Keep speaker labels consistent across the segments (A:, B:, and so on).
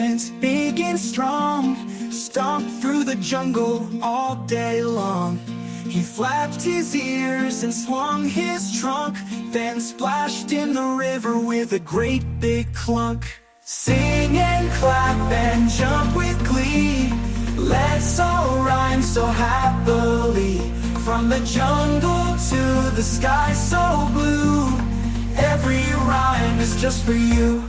A: elephant, big and strong, stomped through the jungle all day long. He flapped his ears and swung his trunk, then splashed in the river with a great big clunk. Sing and clap and jump with glee, let's all rhyme so happily. From the jungle to the sky so blue, every rhyme is just for you.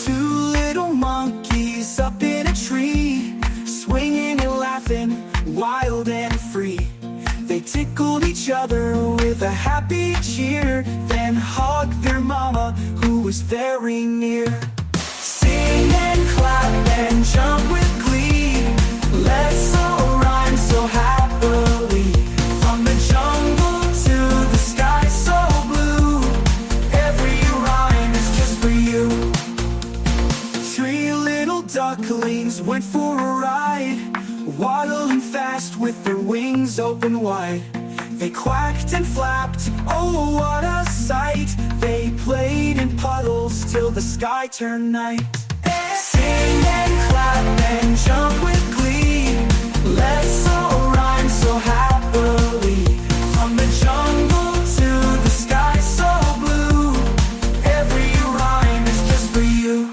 A: Two little monkeys up in a tree, swinging and laughing, wild and free. They tickled each other with a happy cheer, then hugged their mama, who was very near. Sing and clap and jump with glee, let's all rhyme so happily. From the jungle to the sky so blue, every rhyme is just for you. Three little ducklings went for a ride, waddling fast with their wings open wide. They quacked and flapped, oh what a sight. They played in puddles till the sky turned night. Sing and clap and jump with glee, let's all rhyme so happily. From the jungle to the sky so blue, every rhyme is just for you.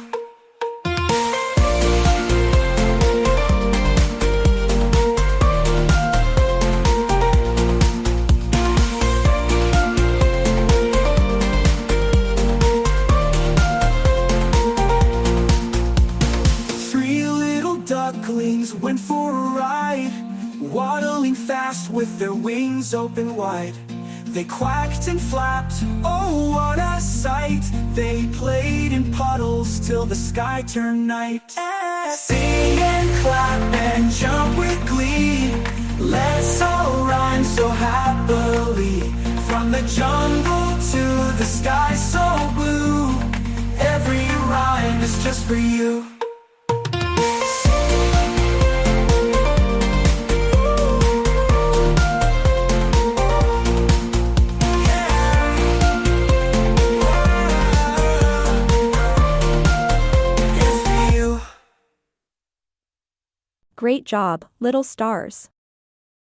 A: Ducklings went for a ride, waddling fast with their wings open wide. They quacked and flapped, oh what a sight. They played in puddles till the sky turned night. Sing and clap and jump with glee, let's all rhyme so happily. From the jungle to the sky so blue, every rhyme is just for you.
B: Great job, little stars.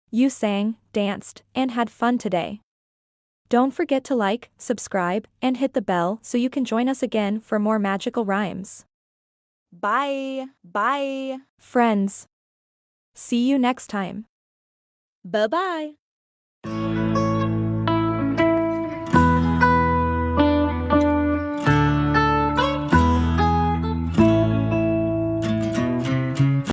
B: You sang, danced, and had fun today. Don't forget to like, subscribe, and hit the bell so you can join us again for more magical rhymes.
C: Bye. Bye.
B: Friends. See you next time.
C: Bye-bye.